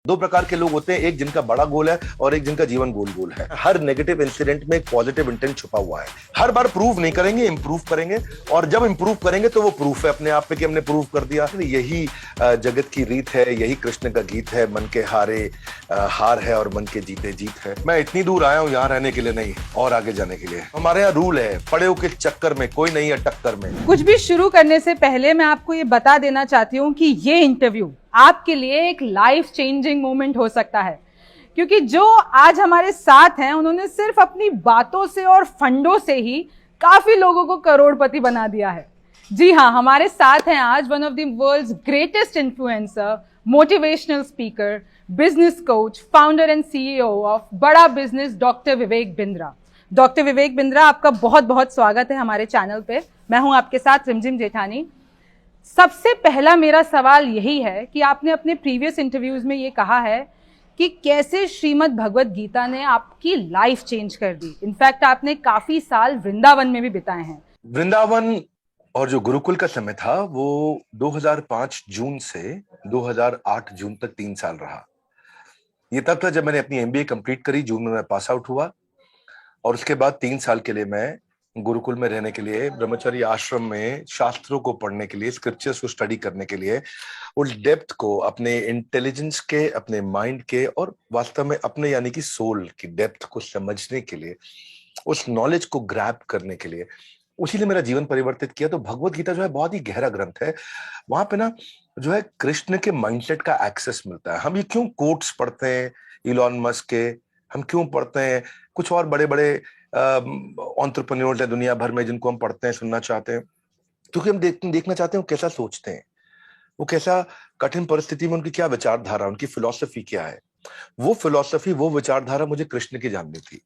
दो प्रकार के लोग होते हैं, एक जिनका बड़ा गोल है और एक जिनका जीवन गोल गोल है। हर नेगेटिव इंसिडेंट में एक पॉजिटिव इंटेंट छुपा हुआ है। हर बार प्रूव नहीं करेंगे, इंप्रूव करेंगे, और जब इंप्रूव करेंगे तो वो प्रूफ है अपने आप पे कि हमने प्रूव कर दिया। यही जगत की रीत है, यही कृष्ण का गीत है, मन के हारे हार है और मन के जीते जीत है। मैं इतनी दूर आया हूँ यहाँ रहने के लिए नहीं, और आगे जाने के लिए। हमारे यहाँ रूल है, पड़े हो के चक्कर में कोई नहीं है टक्कर में। कुछ भी शुरू करने से पहले मैं आपको ये बता देना चाहती हूँ कि ये इंटरव्यू आपके लिए एक लाइफ चेंजिंग मोमेंट हो सकता है, क्योंकि जो आज हमारे साथ हैं उन्होंने सिर्फ अपनी बातों से और फंडों से ही काफी लोगों को करोड़पति बना दिया है। जी हाँ, हमारे साथ हैं आज one of the world's greatest influencer, motivational speaker, business coach, founder and CEO of बड़ा business, doctor Vivek Bindra. Doctor Vivek Bindra, आपका बहुत बहुत स्वागत है हमारे चैनल पे। मैं हूं आपके साथ रिमझिम जेठानी। सबसे पहला मेरा सवाल यही है कि आपने अपने प्रीवियस इंटरव्यूज में ये कहा है कि कैसे श्रीमद् भगवत गीता ने आपकी लाइफ चेंज कर दी। इनफैक्ट आपने काफी साल वृंदावन में भी बिताए हैं। वृंदावन और जो गुरुकुल का समय था वो 2005 जून से 2008 जून तक 3 साल रहा। ये तब था जब मैंने अपनी एमबीए कंप्लीट करी। जून में मैं पास आउट हुआ और उसके बाद 3 साल के लिए मैं गुरुकुल में रहने के लिए, ब्रह्मचर्य आश्रम में शास्त्रों को पढ़ने के लिए, स्क्रिप्चर्स को स्टडी करने के लिए, उस डेप्थ को अपने इंटेलिजेंस के, अपने माइंड के और वास्तव में अपने यानी कि सोल की डेप्थ को समझने के लिए, उस नॉलेज को ग्रैब करने के लिए, उसी ने मेरा जीवन परिवर्तित किया। तो भगवत गीता जो है बहुत ही गहरा ग्रंथ है। वहां पे ना जो है कृष्ण के माइंडसेट का एक्सेस मिलता है। हम ये क्यों कोट्स पढ़ते हैं इलॉन मस्क के, हम क्यों पढ़ते हैं कुछ और बड़े बड़े एंटरप्रेन्योर्स है दुनिया भर में जिनको हम पढ़ते हैं, सुनना चाहते हैं, क्योंकि हम देखना चाहते हैं वो कैसा सोचते हैं, वो कैसा कठिन परिस्थिति में उनकी क्या विचारधारा, उनकी फिलॉसफी क्या है। वो फिलॉसफी, वो विचारधारा मुझे कृष्ण की जाननी थी,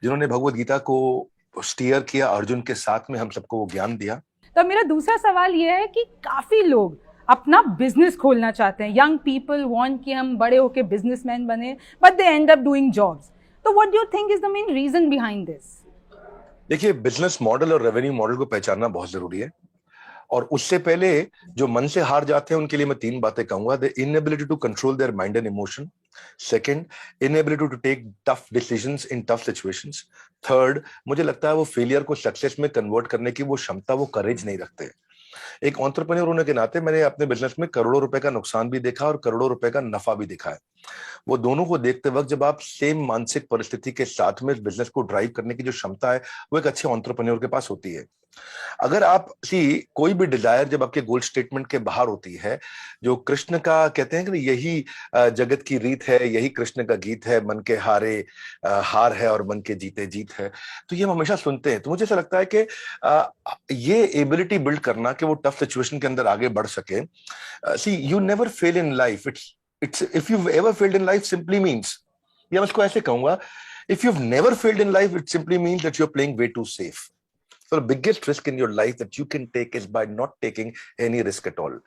जिन्होंने भगवत गीता को स्टीयर किया, अर्जुन के साथ में हम सबको वो ज्ञान दिया। तो मेरा दूसरा सवाल यह है कि काफी लोग अपना बिजनेस खोलना चाहते हैं। यंग पीपल वांट कि हम बड़े होके बिजनेसमैन बने, but they end up doing jobs. तो what do you think is the main reason behind this? देखिए, बिजनेस मॉडल और रेवेन्यू मॉडल को पहचानना बहुत जरूरी है। और उससे पहले जो मन से हार जाते हैं उनके लिए मैं 3 बातें कहूंगा। The inability to control their mind and emotion, second inability to take tough decisions in tough situations, third मुझे लगता है वो फेलियर को सक्सेस में कन्वर्ट करने की वो क्षमता, वो करेज नहीं रखते। एक एंटरप्रेन्योर होने के नाते मैंने अपने बिजनेस में करोड़ों रुपए का नुकसान भी देखा और करोड़ों रुपए का नफा भी देखा है। वो दोनों को देखते वक्त जब आप सेम मानसिक परिस्थिति के साथ में बिजनेस को ड्राइव करने की जो क्षमता है वो एक अच्छे एंटरप्रेन्योर के पास होती है। अगर आप कोई भी डिजायर जब आपके गोल स्टेटमेंट के बाहर होती है, जो कृष्ण का कहते हैं कि यही जगत की रीत है, यही कृष्ण का गीत है, मन के हारे हार है और मन के जीते जीत है, तो ये हम हमेशा सुनते हैं। तो मुझे ऐसा लगता है कि ये एबिलिटी बिल्ड करना कि वो टफ सिचुएशन के अंदर आगे बढ़ सके। See you never fail in life. It's if you ever failed in life simply means, या मैं इसको ऐसे कहूंगा, if you never failed in life it simply means that you are playing way too safe. So the biggest risk in your life that you can take is by not taking any risk at all.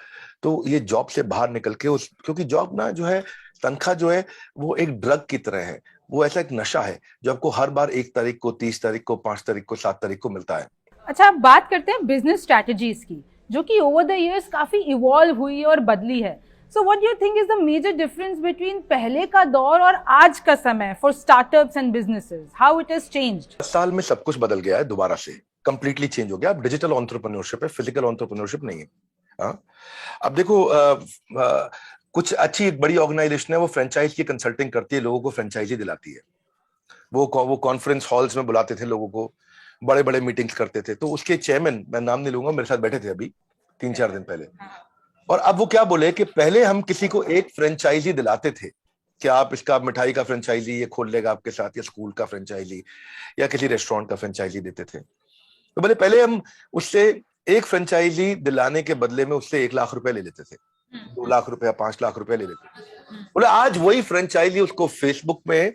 तो ये job से बाहर निकल के क्योंकि job ना जो है, तनख्वाह जो है वो एक ड्रग की तरह है। वो ऐसा एक नशा है जो आपको हर बार 1 तारीख को, 30 तारीख को, 5 तारीख को, 7 तारीख को मिलता है। अच्छा, अब बात करते हैं बिजनेस स्ट्रैटेजीज की, जो कि ओवर द इयर्स काफी इवॉल्व हुई और बदली है। So what do you think is the major difference between पहले का दौर और आज का समय for startups and businesses? How it has changed? साल में सब कुछ बदल गया है, दोबारा से कंप्लीटली चेंज हो गया। अब डिजिटल एंटरप्रेन्योरशिप है, फिजिकल एंटरप्रेन्योरशिप नहीं है। हाँ, अब देखो कुछ अच्छी एक बड़ी ऑर्गेनाइजेशन है, वो फ्रेंचाइज की कंसल्टिंग करती है, लोगों को फ्रेंचाइजी दिलाती है। वो कॉन्फ्रेंस हॉल्स में बुलाते थे लोगों को, बड़े बड़े मीटिंग्स करते थे। तो उसके चेयरमैन, मैं नाम नहीं लूंगा, मेरे साथ बैठे थे अभी 3-4 दिन पहले। और अब वो क्या बोले कि पहले हम किसी को एक फ्रेंचाइजी दिलाते थे कि आप इसका मिठाई का फ्रेंचाइजी ये खोल लेगा आपके साथ, या स्कूल का फ्रेंचाइजी, या किसी रेस्टोरेंट का फ्रेंचाइजी देते थे। तो बोले पहले हम उससे एक फ्रेंचाइजी दिलाने के बदले में उससे 1 लाख रुपए ले लेते थे, 2 लाख रुपया, 5 लाख रुपए ले लेते थे। बोले आज वही फ्रेंचाइजी उसको फेसबुक में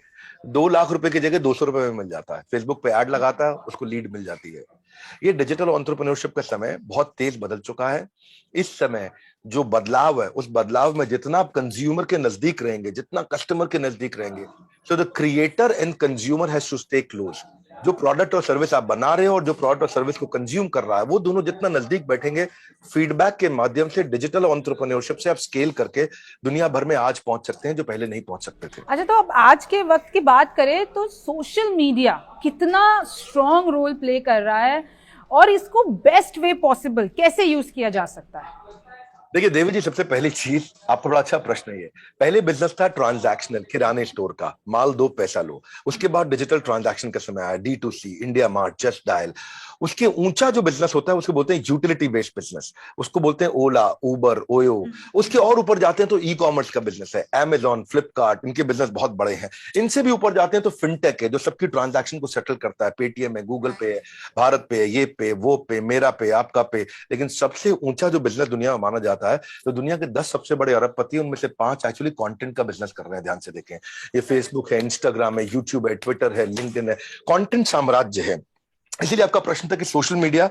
2 लाख रुपए की जगह 200 रुपए में मिल जाता है। फेसबुक पे ऐड लगाता है, उसको लीड मिल जाती है। ये डिजिटल एंटरप्रेन्योरशिप का समय बहुत तेज बदल चुका है। इस समय जो बदलाव है, उस बदलाव में जितना आप कंज्यूमर के नजदीक रहेंगे, जितना कस्टमर के नजदीक रहेंगे, so the creator and consumer has to stay close. जो प्रोडक्ट और सर्विस आप बना रहे हो और जो प्रोडक्ट और सर्विस को कंज्यूम कर रहा है, वो दोनों जितना नजदीक बैठेंगे, फीडबैक के माध्यम से डिजिटल एंटरप्रेन्योरशिप से आप स्केल करके दुनिया भर में आज पहुंच सकते हैं जो पहले नहीं पहुंच सकते थे। अच्छा, तो अब आज के वक्त की बात करें तो सोशल मीडिया कितना स्ट्रॉन्ग रोल प्ले कर रहा है और इसको बेस्ट वे पॉसिबल कैसे यूज किया जा सकता है? देखिए देवी जी, सबसे पहली चीज, आपका बड़ा अच्छा प्रश्न है ये। पहले बिजनेस था ट्रांजैक्शनल, किराने स्टोर का, माल दो पैसा लो। उसके बाद डिजिटल ट्रांजैक्शन का समय आया, D2C, India mart, just dial. उसके ऊंचा जो बिजनेस होता है उसको बोलते हैं यूटिलिटी बेस्ड बिजनेस, उसको बोलते हैं ओला, उबर, ओयो। उसके और ऊपर जाते हैं तो ई कॉमर्स का बिजनेस है, Amazon, फ्लिपकार्ट, इनके बिजनेस बहुत बड़े हैं। इनसे भी ऊपर जाते हैं तो फिनटेक है, जो सबकी ट्रांजैक्शन को सेटल करता है, पेटीएम है, गूगल पे है, भारत पे है, ये पे, वो पे, मेरा पे, आपका पे। लेकिन सबसे ऊंचा जो बिजनेस दुनिया में माना जाता है, तो दुनिया के 10 सबसे बड़े अरबपति, उनमें से 5 एक्चुअली कंटेंट का बिजनेस कर रहे हैं। ध्यान से देखें, ये फेसबुक है, इंस्टाग्राम है, यूट्यूब है, ट्विटर है, लिंक्डइन है, कंटेंट साम्राज्य है। इसीलिए आपका प्रश्न था कि सोशल मीडिया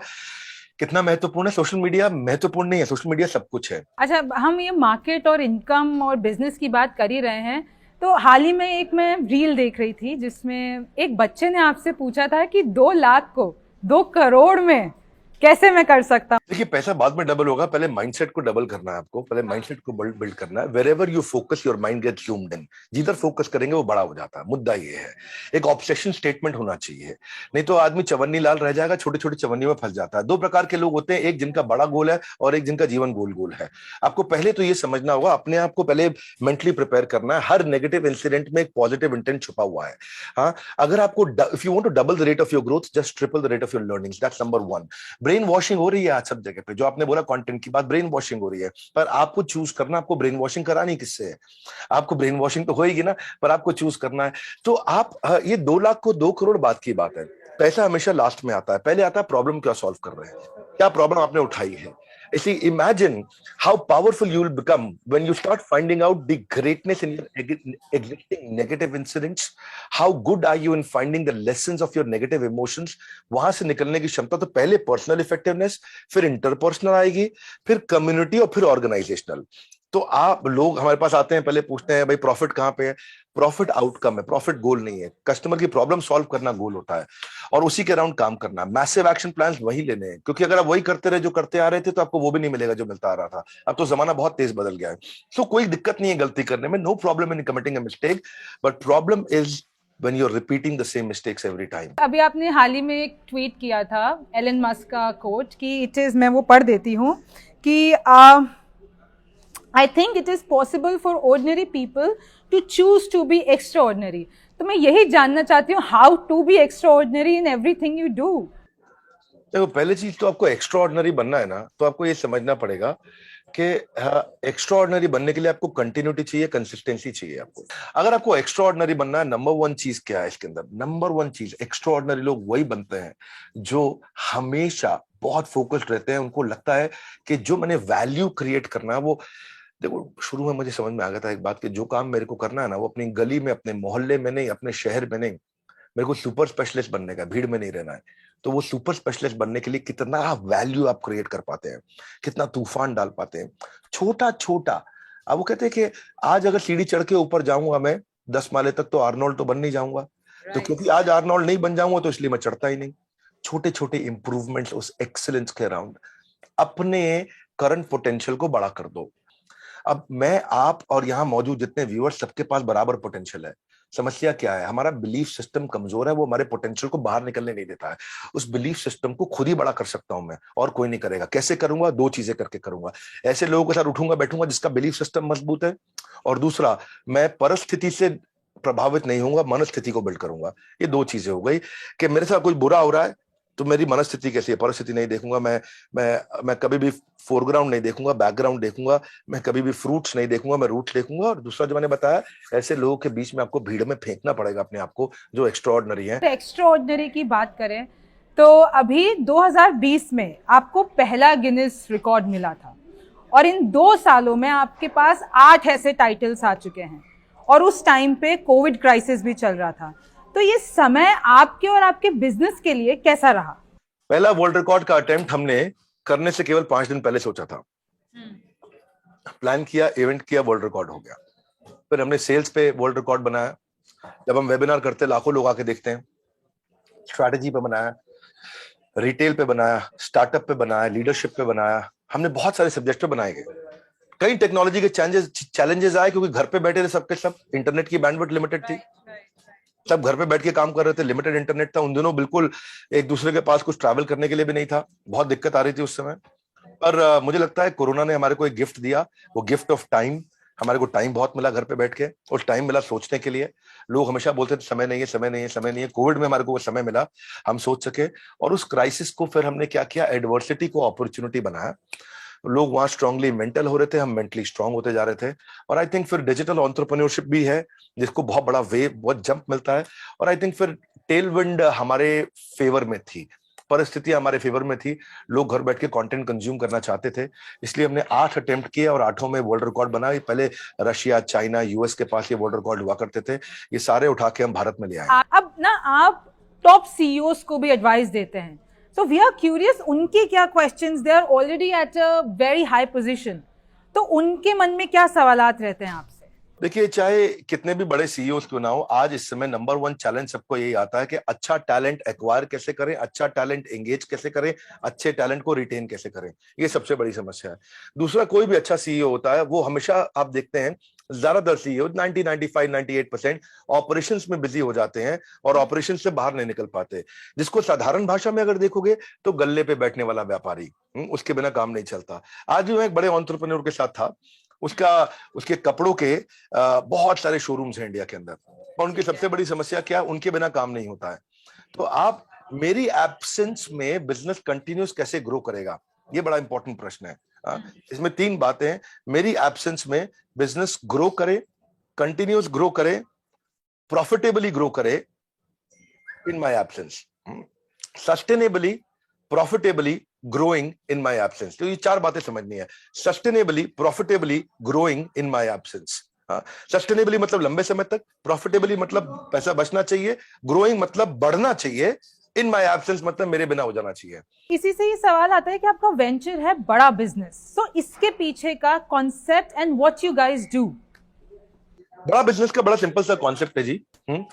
कितना महत्वपूर्ण है। सोशल मीडिया महत्वपूर्ण नहीं है, सोशल मीडिया सब कुछ है। अच्छा, हम ये मार्केट और इनकम और बिजनेस की बात कर ही रहे हैं, तो हाल ही में एक मैं रील देख रही थी जिसमें एक बच्चे ने आपसे पूछा था कि 2 लाख को 2 करोड़ में कैसे मैं कर सकता हूँ? देखिए, पैसा बाद में डबल होगा, पहले माइंडसेट को डबल करना है आपको, पहले माइंडसेट को बिल्ड करना है। Wherever you focus your mind gets zoomed in. जिधर फोकस करेंगे वो बड़ा हो जाता है। मुद्दा ये है, एक ऑब्सेशन स्टेटमेंट होना चाहिए, नहीं तो आदमी चवन्नी लाल रह जाएगा, छोटे छोटे चवन्नी में फंस जाता है। 2 प्रकार के लोग होते हैं, एक जिनका बड़ा गोल है और एक जिनका जीवन गोल गोल है। आपको पहले तो ये समझना होगा, अपने आप को पहले मेंटली प्रिपेयर करना है। हर नेगेटिव इंसिडेंट में एक पॉजिटिव इंटेंट छुपा हुआ है। हाँ, अगर आपको, if you want to double the rate of your growth, just triple the rate of your learnings. That's number 1। Brain washing हो रही है आज सब जगह पे, जो आपने बोला कंटेंट की बात, ब्रेन वॉशिंग हो रही है, पर आपको चूज करना, आपको ब्रेन वॉशिंग करानी किससे है। आपको ब्रेन वॉशिंग तो होएगी ना, पर आपको चूज करना है। तो आप, ये 2 लाख को 2 करोड़ बात की बात है। पैसा हमेशा लास्ट में आता है, पहले आता है प्रॉब्लम क्या सॉल्व कर रहे हैं, क्या प्रॉब्लम आपने उठाई है। इसलिए imagine how powerful you will become when you start finding out the greatness in your existing negative incidents. How good are you in finding the lessons of your negative emotions. वहां से निकलने की क्षमता, तो पहले पर्सनल इफेक्टिवनेस, फिर interpersonal आएगी, फिर कम्युनिटी और फिर ऑर्गेनाइजेशनल। तो आप लोग हमारे पास आते हैं, पहले पूछते हैं भाई प्रॉफिट कहां पे है। प्रॉफिट आउटकम है, प्रॉफिट गोल नहीं है। कस्टमर की प्रॉब्लम सॉल्व करना गोल होता है और उसी के अराउंड काम करना। मैसिव एक्शन प्लान्स वही लेने हैं, क्योंकि अगर आप वही करते रहे जो करते आ रहे थे, तो आपको वो भी नहीं मिलेगा जो मिलता आ रहा था। अब तो जमाना बहुत तेज बदल गया है। सो कोई दिक्कत नहीं है गलती करने में, no problem in committing a mistake, but problem is when you're repeating the same mistakes every time. अभी आपने हाल ही में एक ट्वीट किया था एलन मस्क का कोट कि इट इज, मैं वो पढ़ देती हूँ कि I think it is possible for ordinary people to choose to be extraordinary. तो मैं यही जानना चाहती हूँ, how to be extraordinary in everything you do. देखो, पहले चीज तो आपको एक्स्ट्रा ऑर्डिनरी बनना है ना, तो आपको ये समझना पड़ेगा कि एक्स्ट्रा ऑर्डिनरी बनने के लिए आपको कंटिन्यूटी चाहिए, कंसिस्टेंसी चाहिए आपको। अगर आपको एक्स्ट्रा ऑर्डिनरी बनना है, नंबर 1 चीज क्या है इसके अंदर? नंबर 1 चीज, एक्स्ट्रा ऑर्डिनरी लोग वही बनते हैं जो हमेशा बहुत फोकस्ड रहते हैं। उनको लगता है कि जो मैंने वैल्यू क्रिएट करना है, वो, देखो शुरू में मुझे समझ में आ गया था एक बात, कि जो काम मेरे को करना है ना, वो अपनी गली में, अपने मोहल्ले में नहीं, अपने शहर में नहीं, मेरे को सुपर स्पेशलिस्ट बनने का, भीड़ में नहीं रहना है। तो वो सुपर स्पेशलिस्ट बनने के लिए कितना वैल्यू आप क्रिएट कर पाते हैं, कितना तूफान डाल पाते हैं, छोटा छोटा। अब वो कहते हैं कि आज अगर सीढ़ी चढ़ के ऊपर जाऊंगा मैं 10 माले तक, तो आर्नोल्ड तो बन नहीं जाऊंगा। तो क्योंकि आज आर्नोल्ड नहीं बन जाऊंगा, तो इसलिए मैं चढ़ता ही नहीं। छोटे छोटे इंप्रूवमेंट्स उस एक्सीलेंस के अराउंड, अपने करंट पोटेंशियल को बड़ा कर दो। अब मैं, आप और यहाँ मौजूद जितने व्यूअर्स, सबके पास बराबर पोटेंशियल है। समस्या क्या है? हमारा बिलीफ सिस्टम कमजोर है, वो हमारे पोटेंशियल को बाहर निकलने नहीं देता है। उस बिलीफ सिस्टम को खुद ही बड़ा कर सकता हूं मैं, और कोई नहीं करेगा। कैसे करूंगा? 2 चीजें करके करूंगा। ऐसे लोगों के साथ उठूंगा बैठूंगा जिसका बिलीफ सिस्टम मजबूत है, और दूसरा, मैं परिस्थिति से प्रभावित नहीं होऊंगा, मनस्थिति को बिल्ड करूंगा। ये 2 चीजें हो गई कि मेरे साथ कुछ बुरा हो रहा है, तो मेरी मनस्थिति कैसी है, परिस्थिति नहीं देखूंगा मैं कभी भी फोरग्राउंड नहीं देखूंगा, बैकग्राउंड देखूंगा। मैं कभी भी फ्रूट्स नहीं देखूंगा, मैं रूट देखूंगा। और दूसरा जो मैंने बताया, ऐसे लोगों के बीच में आपको भीड़ में फेंकना पड़ेगा अपने आप को, जो एक्स्ट्रा ऑर्डिनरी है। एक्स्ट्रा ऑर्डिनरी की बात करें तो अभी 2020 में आपको पहला गिनीज रिकॉर्ड मिला था, और इन 2 सालों में आपके पास 8 ऐसे टाइटल्स आ चुके हैं, और उस टाइम पे कोविड क्राइसिस भी चल रहा था। तो ये समय आपके और आपके बिजनेस के लिए कैसा रहा? पहला वर्ल्ड रिकॉर्ड का अटेम्प्ट हमने करने से केवल 5 दिन पहले सोचा था, प्लान किया, इवेंट किया, वर्ल्ड रिकॉर्ड हो गया। फिर हमने सेल्स पे वर्ल्ड रिकॉर्ड बनाया। जब हम वेबिनार करते, लाखों लोग आके देखते हैं, स्ट्रैटेजी पे बनाया, रिटेल पे बनाया, स्टार्टअप पे बनाया, लीडरशिप पे बनाया, हमने बहुत सारे सब्जेक्ट पे बनाए गए। कई टेक्नोलॉजी के चैलेंजेस आए क्योंकि घर पे बैठे थे सबके सब, इंटरनेट की बैंडविड्थ लिमिटेड थी, सब घर पे बैठ के काम कर रहे थे, लिमिटेड इंटरनेट था उन दिनों, बिल्कुल एक दूसरे के पास कुछ ट्रैवल करने के लिए भी नहीं था, बहुत दिक्कत आ रही थी उस समय। पर मुझे लगता है कोरोना ने हमारे को एक गिफ्ट दिया, वो गिफ्ट ऑफ टाइम। हमारे को टाइम बहुत मिला घर पे बैठ के, और टाइम मिला सोचने के लिए। लोग हमेशा बोलते थे समय नहीं है, समय नहीं है, समय नहीं है। कोविड में हमारे को वो समय मिला, हम सोच सके, और उस क्राइसिस को फिर हमने क्या किया, एडवर्सिटी को अपॉर्चुनिटी बनाया। लोग वहां स्ट्रांगली मेंटल हो रहे थे, हम मेंटली स्ट्रांग होते जा रहे थे। और आई थिंक फिर डिजिटल एंटरप्रेन्योरशिप भी है जिसको बहुत बड़ा वेव, बहुत जंप मिलता है। और आई थिंक फिर टेल विंड हमारे फेवर में थी, परिस्थितियां हमारे फेवर में थी, लोग घर बैठ के कंटेंट कंज्यूम करना चाहते थे। इसलिए हमने 8 अटेम्प्ट किए और 8 में वर्ल्ड रिकॉर्ड बना। पहले रशिया, चाइना, यूएस के पास ये वर्ल्ड रिकॉर्ड हुआ करते थे, ये सारे उठा के हम भारत में ले आए। अब ना आप टॉप सीईओज को भी एडवाइस देते हैं, सो वी आर क्यूरियस उनके क्या questions, they are already at a very high position, तो उनके मन में क्या सवालात रहते हैं आपसे? देखिए, चाहे कितने भी बड़े सीईओ क्यों ना हो, आज इस समय नंबर 1 चैलेंज सबको यही आता है कि अच्छा टैलेंट एक्वायर कैसे करें, अच्छा टैलेंट एंगेज कैसे करें, अच्छे टैलेंट को रिटेन कैसे करें। ये सबसे बड़ी समस्या है। दूसरा, कोई भी अच्छा सीईओ होता है वो हमेशा, आप देखते हैं ज्यादातर सीईओ 90, 95, 98% ऑपरेशंस में बिजी हो जाते हैं और ऑपरेशन से बाहर नहीं निकल पाते। जिसको साधारण भाषा में अगर देखोगे तो गल्ले पे बैठने वाला व्यापारी, उसके बिना काम नहीं चलता। आज भी मैं एक बड़े एंटरप्रेन्योर के साथ था, उसके कपड़ों के बहुत सारे शोरूम्स हैं इंडिया के अंदर, और उनकी सबसे बड़ी समस्या क्या है, उनके बिना काम नहीं होता है। तो आप, मेरी एब्सेंस में बिजनेस कंटिन्यूस कैसे ग्रो करेगा, ये बड़ा इंपॉर्टेंट प्रश्न है। इसमें 3 बातें हैं। मेरी एब्सेंस में बिजनेस ग्रो करे, कंटिन्यूस ग्रो करे, प्रॉफिटेबली ग्रो करे in my absence, sustainably, profitably growing in my absence. तो ये 4 बातें समझनी है। Sustainably, profitably growing in my absence. Sustainably मतलब लंबे समय तक, प्रॉफिटेबली मतलब पैसा बचना चाहिए, ग्रोइंग मतलब बढ़ना चाहिए, इन माय एब्सेंस मतलब मेरे बिना हो जाना चाहिए। इसी से ये सवाल आता है कि आपका वेंचर है बड़ा बिजनेस, सो इसके पीछे का concept and what you guys do. बड़ा बिजनेस का बड़ा सिंपल सा कॉन्सेप्ट है जी।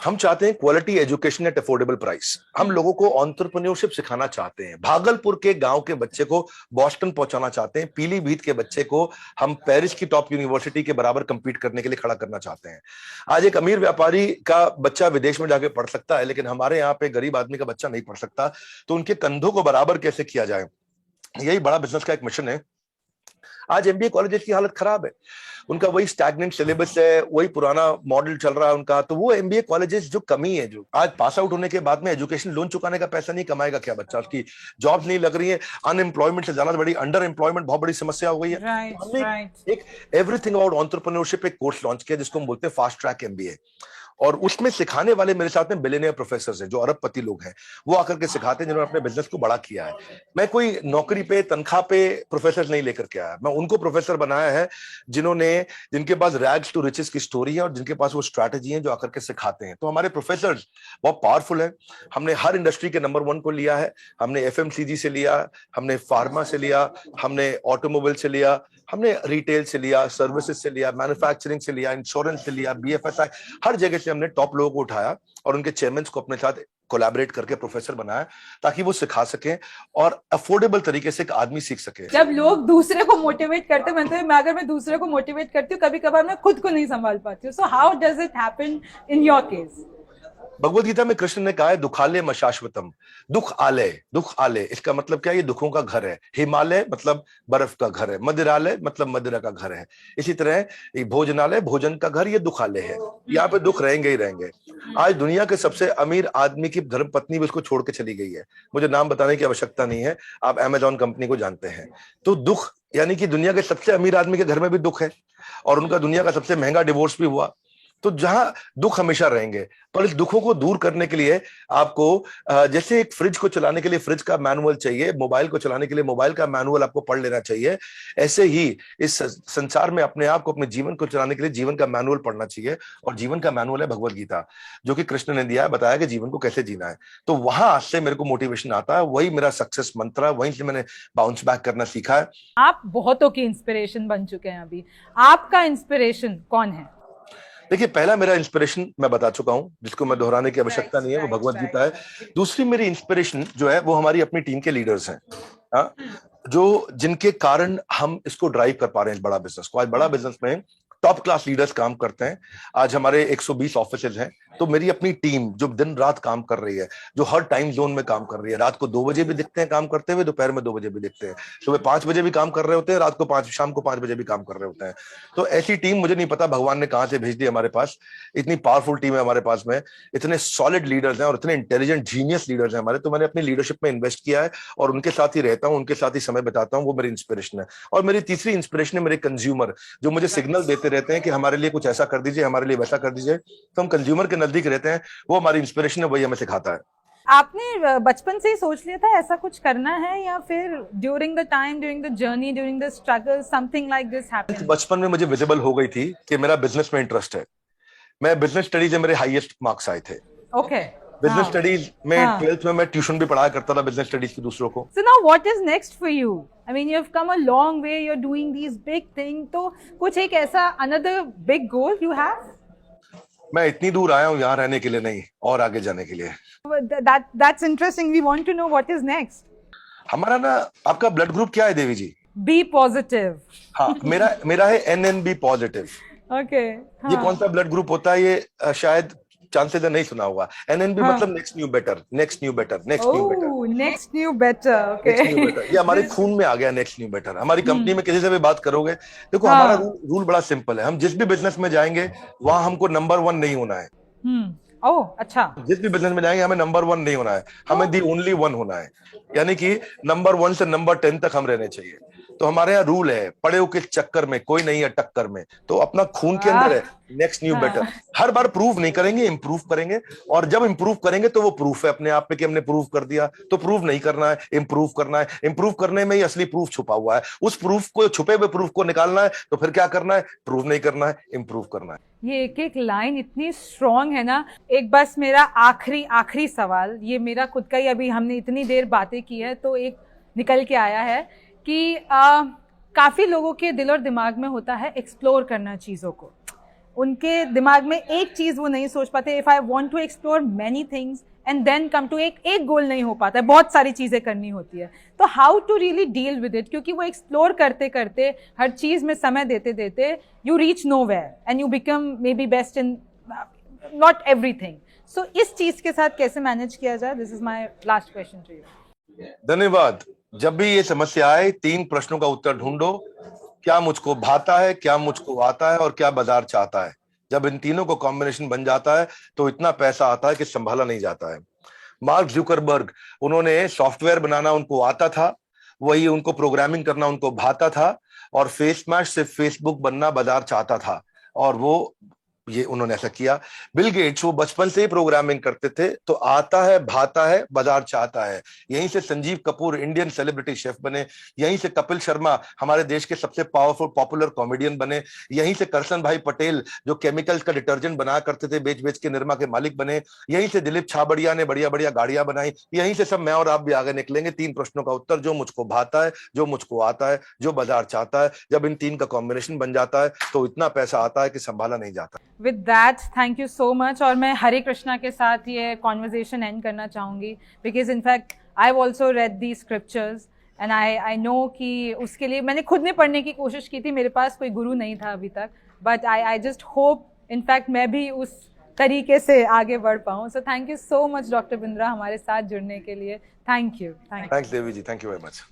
हम चाहते हैं quality education at affordable price. हम लोगों को एंटरप्रेन्योरशिप सिखाना चाहते हैं। भागलपुर के गांव के बच्चे को बॉस्टन पहुंचाना चाहते हैं, पीलीभीत के बच्चे को हम पेरिस की टॉप यूनिवर्सिटी के बराबर कंपीट करने के लिए खड़ा करना चाहते हैं। आज एक अमीर व्यापारी का बच्चा विदेश में जाके पढ़ सकता है, लेकिन हमारे यहाँ पे गरीब आदमी का बच्चा नहीं पढ़ सकता। तो उनके कंधों को बराबर कैसे किया जाए, यही बड़ा बिजनेस का एक मिशन है। आज एमबीए कॉलेजेस की हालत खराब है, उनका वही स्टैग्नेंट सिलेबस है, वही पुराना मॉडल चल रहा है उनका। तो वो एमबीए कॉलेजेस जो कमी है, जो आज पास आउट होने के बाद में एजुकेशन लोन चुकाने का पैसा नहीं कमाएगा क्या बच्चा, उसकी जॉब नहीं लग रही है, अनएम्प्लॉयमेंट से ज्यादा बड़ी अंडर एम्प्लॉयमेंट बहुत बड़ी समस्या हो गई है। हमने एक एवरीथिंग अबाउट एंटरप्रेन्योरशिप एक कोर्स लॉन्च किया जिसको हम बोलते हैं फास्ट ट्रैक एमबीए, और उसमें सिखाने वाले मेरे साथ में बिलियनियर प्रोफेसर हैं जो अरबपति लोग हैं, वो आकर के सिखाते हैं, जिन्होंने अपने बिजनेस को बड़ा किया है। मैं कोई नौकरी पे, तनख्वाह पे प्रोफेसर नहीं लेकर के आया, मैं उनको प्रोफेसर बनाया है जिनके पास रैग्स टू रिचेस की स्टोरी है और जिनके पास वो स्ट्रैटेजी है जो आकर के सिखाते हैं। तो हमारे प्रोफेसर बहुत पावरफुल है। हमने हर इंडस्ट्री के नंबर 1 को लिया है, हमने एफएमसीजी से लिया, हमने फार्मा से लिया, हमने ऑटोमोबाइल से लिया, हमने रिटेल से लिया, सर्विसेज से लिया, मैन्युफैक्चरिंग से लिया, इंश्योरेंस से लिया, बीएफएसआई, हर जगह से हमने टॉप लोगों को उठाया और उनके चेयरमैन को अपने साथ कोलैबोरेट करके प्रोफेसर बनाया, ताकि वो सिखा सकें और अफोर्डेबल तरीके से एक आदमी सीख सके। जब लोग दूसरे को मोटिवेट करते हैं, अगर मैं दूसरे को मोटिवेट करती हूँ, कभी कभार मैं खुद को नहीं संभाल पाती हूँ। So how does it happen in your case? Bhagavad Gita में कृष्ण ने कहा है, दुखालय मशाश्वतम। दुख आलय इसका मतलब क्या है, ये दुखों का घर है। हिमालय मतलब बर्फ का घर है, मदिरालय मतलब मदिरा का घर है। इसी तरह ये भोजनालय भोजन का घर, ये दुखालय है, यहाँ पे दुख रहेंगे ही रहेंगे। आज दुनिया के सबसे अमीर आदमी की धर्मपत्नी भी उसको छोड़ के चली गई है, मुझे नाम बताने की आवश्यकता नहीं है, आप अमेजॉन कंपनी को जानते हैं। तो दुख, यानी कि दुनिया के सबसे अमीर आदमी के घर में भी दुख है, और उनका दुनिया का सबसे महंगा डिवोर्स भी हुआ। तो जहां दुख हमेशा रहेंगे, पर इस दुखों को दूर करने के लिए आपको, जैसे एक फ्रिज को चलाने के लिए फ्रिज का मैनुअल चाहिए, मोबाइल को चलाने के लिए मोबाइल का मैनुअल आपको पढ़ लेना चाहिए, ऐसे ही इस संसार में अपने आप को, अपने जीवन को चलाने के लिए जीवन का मैनुअल पढ़ना चाहिए। और जीवन का मैनुअल है भगवद गीता, जो कि कृष्ण ने दिया है, बताया कि जीवन को कैसे जीना है। तो वहां से मेरे को मोटिवेशन आता है, वही मेरा सक्सेस मंत्र है, वहीं से मैंने बाउंस बैक करना सीखा है। आप बहुतों की इंस्पिरेशन बन चुके हैं, अभी आपका इंस्पिरेशन कौन है? देखिए, पहला मेरा इंस्पिरेशन मैं बता चुका हूं, जिसको मैं दोहराने की आवश्यकता नहीं है, वो भगवत गीता है। दूसरी मेरी इंस्पिरेशन जो है वो हमारी अपनी टीम के लीडर्स हैं, हाँ, जो जिनके कारण हम इसको ड्राइव कर पा रहे हैं, इस बड़ा बिजनेस को। आज बड़ा बिजनेस में टॉप क्लास लीडर्स काम करते हैं। आज हमारे 120 ऑफिसेज हैं। तो मेरी अपनी टीम जो दिन रात काम कर रही है, जो हर टाइम जोन में काम कर रही है, रात को 2 बजे भी दिखते हैं काम करते हुए, दोपहर में 2 बजे भी दिखते हैं, सुबह 5 बजे भी काम कर रहे होते हैं, रात को 5 शाम को 5 बजे भी काम कर रहे होते हैं। तो ऐसी टीम मुझे नहीं पता भगवान ने कहां से भेज दी हमारे पास। इतनी पावरफुल टीम है हमारे पास में, इतने सॉलिड लीडर्स हैं और इतने इंटेलिजेंट जीनियस लीडर्स हैं हमारे। तो मैंने अपनी लीडरशिप में इन्वेस्ट किया है और उनके साथ ही रहता हूं, उनके साथ ही समय बिताता हूं। वो मेरी इंस्पिरेशन है। और मेरी तीसरी इंस्पिरेशन है मेरे कंज्यूमर, जो मुझे सिग्नल देते रहते हैं कि हमारे लिए कुछ ऐसा कर दीजिए, हमारे लिए वैसा कर दीजिए। तो हम कंज्यूमर के नजदीक रहते हैं, वो हमारी इंस्पिरेशन है, वही हमें सिखाता है। आपने बचपन से ही सोच लिया था ऐसा कुछ करना है, या फिर during the time, during the journey, during the struggle something like this happened? बचपन में मुझे विजिबल हो गई थी कि मेरा बिजनेस में इंटरेस्ट है। मैं बिजनेस स्टडीज में मेरे हाईएस्ट मार्क्स आए थे। ओके। बिजनेस स्टडीज में 12th में मैं ट्यूशन भी पढ़ाया करता था बिजनेस स्टडीज की दूसरों को। So now what is next for you? I mean, you've come a long way, you're doing these big things. तो कुछ एक ऐसा another big goal you have? मैं इतनी दूर आया हूँ यहाँ रहने के लिए नहीं, और आगे जाने के लिए। That's interesting. We want to know what is next. हमारा ना, आपका ब्लड ग्रुप क्या है देवी जी? B positive. हाँ, मेरा है NNB पॉजिटिव। Okay. ये कौन सा ब्लड ग्रुप होता है? ये शायद चांसेस है नहीं सुना होगा। NNB मतलब next new better, next new better, next new better, next new better. Okay. Next new better, ये हमारे खून में आ गया। नेक्स्ट न्यू बेटर हमारी कंपनी में किसी से भी बात करोगे, देखो हमारा रूल बड़ा सिंपल है। हम जिस भी बिजनेस में जाएंगे वहां हमको नंबर 1 नहीं होना है। ओह, अच्छा। जिस भी बिजनेस में जाएंगे हमें नंबर 1 नहीं होना है, हमें दी ओनली 1 होना है। यानी कि नंबर 1 से नंबर 10 तक हम रहने चाहिए। तो हमारे यहाँ रूल है, पड़े के चक्कर में कोई नहीं है टक्कर में। तो अपना खून के अंदर है नेक्स्ट न्यू बेटर। हर बार प्रूव नहीं करेंगे, इंप्रूव करेंगे। और जब इंप्रूव करेंगे तो वो प्रूफ है अपने आप में कि हमने प्रूव कर दिया। तो प्रूव नहीं करना है, इंप्रूव करना है। इंप्रूव करने में ही असली प्रूफ छुपा हुआ है। उस प्रूफ को, छुपे हुए प्रूफ को निकालना है। तो फिर क्या करना है? प्रूव नहीं करना है, इंप्रूव करना है। ये एक एक लाइन इतनी स्ट्रॉन्ग है ना। एक बस मेरा आखिरी सवाल, ये मेरा खुद का ही, अभी हमने इतनी देर बातें की है तो एक निकल के आया है कि काफ़ी लोगों के दिल और दिमाग में होता है एक्सप्लोर करना चीज़ों को। उनके दिमाग में एक चीज़ वो नहीं सोच पाते। If I want to explore many things and then come to एक गोल नहीं हो पाता है, बहुत सारी चीज़ें करनी होती है। तो how to really deal with it, क्योंकि वो एक्सप्लोर करते करते, हर चीज़ में समय देते देते, you reach nowhere and you become maybe best in not everything. So इस चीज़ के साथ कैसे मैनेज किया जाए? This is my last question to you. धन्यवाद। जब भी ये समस्या आए, 3 प्रश्नों का उत्तर ढूंढो। क्या मुझको भाता है, क्या मुझको आता है, और क्या बाजार चाहता है। जब इन तीनों को कॉम्बिनेशन बन जाता है तो इतना पैसा आता है कि संभाला नहीं जाता है। मार्क जुकरबर्ग, उन्होंने सॉफ्टवेयर बनाना उनको आता था, वही उनको प्रोग्रामिंग करना उनको भाता था, और फेस मैश से फेसबुक बनना बाजार चाहता था, और वो ये उन्होंने ऐसा किया। बिल गेट्स, वो बचपन से ही प्रोग्रामिंग करते थे, तो आता है, भाता है, बाजार चाहता है। यहीं से Sanjeev Kapoor Indian celebrity chef बने। यहीं से कपिल शर्मा हमारे देश के सबसे पावरफुल पॉपुलर कॉमेडियन बने। यहीं से करसन भाई पटेल, जो केमिकल्स का डिटर्जेंट बनाया करते थे, बेच बेच के निरमा के मालिक बने। यहीं से दिलीप छाबड़िया ने बढ़िया बढ़िया गाड़ियां बनाई। यहीं से सब मैं और आप भी आगे निकलेंगे। 3 प्रश्नों का उत्तर, जो मुझको भाता है, जो मुझको आता है, जो बाजार चाहता है। जब इन 3 का कॉम्बिनेशन बन जाता है तो इतना पैसा आता है कि संभाला नहीं जाता। With that, thank you so much. और मैं हरे कृष्णा के साथ ये कॉन्वर्जेशन एंड करना चाहूँगी, because in fact I have also red the scriptures and I know कि उसके लिए मैंने खुद ने पढ़ने की कोशिश की थी। मेरे पास कोई गुरु नहीं था अभी तक, but I just hope in fact मैं भी उस तरीके से आगे बढ़ पाऊँ। So thank you so much doctor Bindra हमारे साथ जुड़ने के लिए। Thank you. Thanks Devi ji, thank you very much.